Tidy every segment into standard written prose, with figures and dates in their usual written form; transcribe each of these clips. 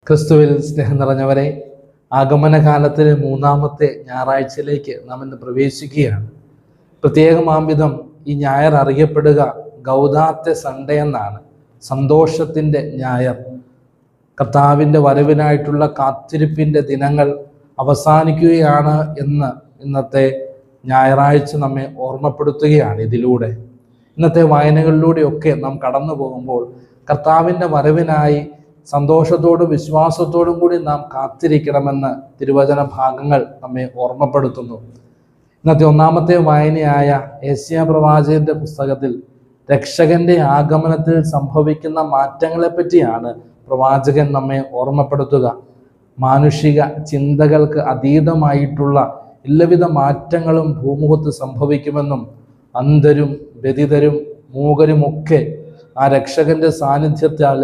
ക്രിസ്തുവിൽ സ്നേഹം നിറഞ്ഞവരെ, ആഗമനകാലത്തിലെ മൂന്നാമത്തെ ഞായറാഴ്ചയിലേക്ക് നാം ഇന്ന് പ്രവേശിക്കുകയാണ്. പ്രത്യേകമാംവിധം ഈ ഞായർ അറിയപ്പെടുക ഗൗദാത്തെ സൺഡേ എന്നാണ്. സന്തോഷത്തിൻ്റെ ഞായർ. കർത്താവിൻ്റെ വരവിനായിട്ടുള്ള കാത്തിരിപ്പിൻ്റെ ദിനങ്ങൾ അവസാനിക്കുകയാണ് എന്ന് ഇന്നത്തെ ഞായറാഴ്ച നമ്മെ ഓർമ്മപ്പെടുത്തുകയാണ്. ഇതിലൂടെ ഇന്നത്തെ വായനകളിലൂടെയൊക്കെ നാം കടന്നു പോകുമ്പോൾ കർത്താവിൻ്റെ വരവിനായി സന്തോഷത്തോടും വിശ്വാസത്തോടും കൂടി നാം കാത്തിരിക്കണമെന്ന് തിരുവചന ഭാഗങ്ങൾ നമ്മെ ഓർമ്മപ്പെടുത്തുന്നു. ഇന്നത്തെ ഒന്നാമത്തെ വായനയായ യെശയ്യാ പ്രവാചകന്റെ പുസ്തകത്തിൽ രക്ഷകന്റെ ആഗമനത്തിൽ സംഭവിക്കുന്ന മാറ്റങ്ങളെ പറ്റിയാണ് പ്രവാചകൻ നമ്മെ ഓർമ്മപ്പെടുത്തുക. മാനുഷിക ചിന്തകൾക്ക് അതീതമായിട്ടുള്ള എല്ലാവിധ മാറ്റങ്ങളും ഭൂമുഖത്ത് സംഭവിക്കുമെന്നും അന്ധരും വ്യതിതരും മൂകരുമൊക്കെ ആ രക്ഷകന്റെ സാന്നിധ്യത്താൽ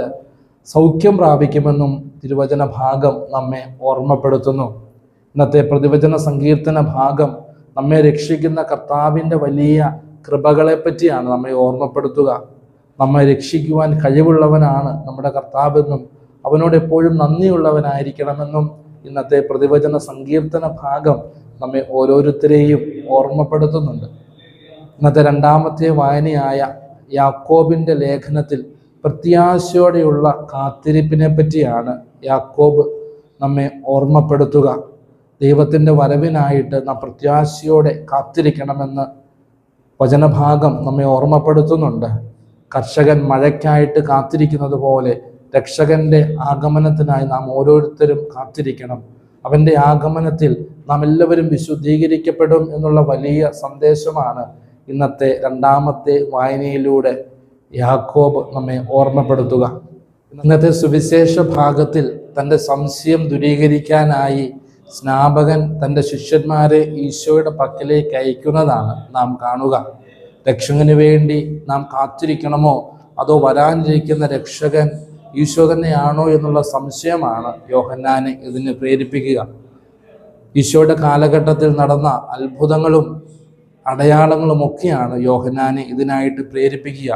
സൗഖ്യം പ്രാപിക്കുമെന്നും തിരുവചന ഭാഗം നമ്മെ ഓർമ്മപ്പെടുത്തുന്നു. ഇന്നത്തെ പ്രതിവചന സങ്കീർത്തന ഭാഗം നമ്മെ രക്ഷിക്കുന്ന കർത്താവിൻ്റെ വലിയ കൃപകളെ പറ്റിയാണ് നമ്മെ ഓർമ്മപ്പെടുത്തുക. നമ്മെ രക്ഷിക്കുവാൻ കഴിവുള്ളവനാണ് നമ്മുടെ കർത്താവെന്നും അവനോട് എപ്പോഴും നന്ദിയുള്ളവനായിരിക്കണമെന്നും ഇന്നത്തെ പ്രതിവചന സങ്കീർത്തന ഭാഗം നമ്മെ ഓരോരുത്തരെയും ഓർമ്മപ്പെടുത്തുന്നുണ്ട്. ഇന്നത്തെ രണ്ടാമത്തെ വായനയായ യാക്കോബിൻ്റെ ലേഖനത്തിൽ പ്രത്യാശയോടെയുള്ള കാത്തിരിപ്പിനെ പറ്റിയാണ് യാക്കോബ് നമ്മെ ഓർമ്മപ്പെടുത്തുക. ദൈവത്തിൻ്റെ വരവിനായിട്ട് നാം പ്രത്യാശയോടെ കാത്തിരിക്കണമെന്ന് വചനഭാഗം നമ്മെ ഓർമ്മപ്പെടുത്തുന്നുണ്ട്. കർഷകൻ മഴയ്ക്കായിട്ട് കാത്തിരിക്കുന്നത് പോലെ രക്ഷകന്റെ ആഗമനത്തിനായി നാം ഓരോരുത്തരും കാത്തിരിക്കണം. അവൻ്റെ ആഗമനത്തിൽ നാം എല്ലാവരും വിശുദ്ധീകരിക്കപ്പെടും എന്നുള്ള വലിയ സന്ദേശമാണ് ഇന്നത്തെ രണ്ടാമത്തെ വായനയിലൂടെ യാക്കോബ് നമ്മെ ഓർമ്മപ്പെടുത്തുക. ഇന്നത്തെ സുവിശേഷ ഭാഗത്തിൽ തൻ്റെ സംശയം ദൂരീകരിക്കാനായി സ്നാപകൻ തൻ്റെ ശിഷ്യന്മാരെ ഈശോയുടെ പക്കലേക്ക് അയക്കുന്നതാണ് നാം കാണുക. രക്ഷകന് വേണ്ടി നാം കാത്തിരിക്കണമോ അതോ വരാനിരിക്കുന്ന രക്ഷകൻ ഈശോ തന്നെയാണോ എന്നുള്ള സംശയമാണ് യോഹന്നാനെ ഇതിന് പ്രേരിപ്പിക്കുക. ഈശോയുടെ കാലഘട്ടത്തിൽ നടന്ന അത്ഭുതങ്ങളും അടയാളങ്ങളുമൊക്കെയാണ് യോഹന്നാനെ ഇതിനായിട്ട് പ്രേരിപ്പിക്കുക.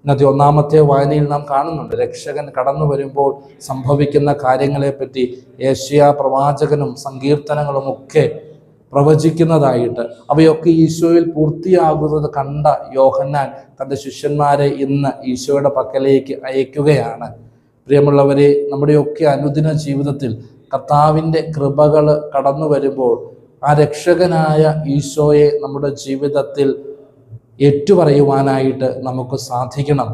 ഇന്നത്തെ ഒന്നാമത്തെ വായനയിൽ നാം കാണുന്നുണ്ട് രക്ഷകൻ കടന്നു വരുമ്പോൾ സംഭവിക്കുന്ന കാര്യങ്ങളെപ്പറ്റി യെശയ്യാ പ്രവാചകനും സങ്കീർത്തനങ്ങളുമൊക്കെ പ്രവചിക്കുന്നതായിട്ട്. അവയൊക്കെ ഈശോയിൽ പൂർത്തിയാകുന്നത് കണ്ട യോഹന്നാൻ തൻ്റെ ശിഷ്യന്മാരെ ഇന്ന് ഈശോയുടെ പക്കലേക്ക് അയക്കുകയാണ്. പ്രിയമുള്ളവരെ, നമ്മുടെയൊക്കെ അനുദിന ജീവിതത്തിൽ കർത്താവിൻ്റെ കൃപകൾ കടന്നു വരുമ്പോൾ ആ രക്ഷകനായ ഈശോയെ നമ്മുടെ ജീവിതത്തിൽ ഏറ്റുപറയുവാനായിട്ട് നമുക്ക് സാധിക്കണം.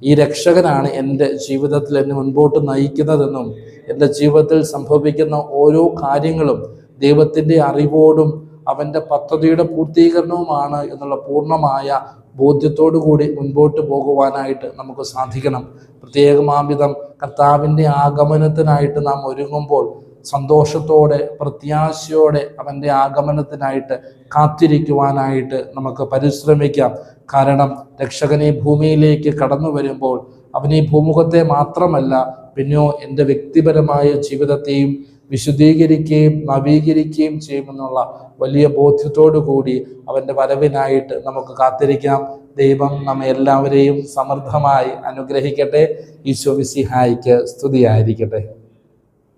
ഈ രക്ഷകനാണ് എൻ്റെ ജീവിതത്തിൽ എന്നെ മുൻപോട്ട് നയിക്കുന്നതെന്നും എൻ്റെ ജീവിതത്തിൽ സംഭവിക്കുന്ന ഓരോ കാര്യങ്ങളും ദൈവത്തിൻ്റെ അറിവോടും അവൻ്റെ പദ്ധതിയുടെ പൂർത്തീകരണവുമാണ് എന്നുള്ള പൂർണ്ണമായ ബോധ്യത്തോടു കൂടി മുൻപോട്ട് പോകുവാനായിട്ട് നമുക്ക് സാധിക്കണം. പ്രത്യേകമാംവിധം കർത്താവിൻ്റെ ആഗമനത്തിനായിട്ട് നാം ഒരുങ്ങുമ്പോൾ സന്തോഷത്തോടെ പ്രത്യാശയോടെ അവൻ്റെ ആഗമനത്തിനായിട്ട് കാത്തിരിക്കുവാനായിട്ട് നമുക്ക് പരിശ്രമിക്കാം. കാരണം രക്ഷകൻ ഈ ഭൂമിയിലേക്ക് കടന്നു വരുമ്പോൾ അവൻ ഈ ഭൂമുഖത്തെ മാത്രമല്ല പിന്നെയോ എൻ്റെ വ്യക്തിപരമായ ജീവിതത്തെയും വിശുദ്ധീകരിക്കുകയും നവീകരിക്കുകയും ചെയ്യുമെന്നുള്ള വലിയ ബോധ്യത്തോടു കൂടി അവൻ്റെ വരവിനായിട്ട് നമുക്ക് കാത്തിരിക്കാം. ദൈവം നമ്മെ എല്ലാവരെയും സമൃദ്ധമായി അനുഗ്രഹിക്കട്ടെ. ഈശോ മിശിഹായ്ക്ക് സ്തുതിയായിരിക്കട്ടെ.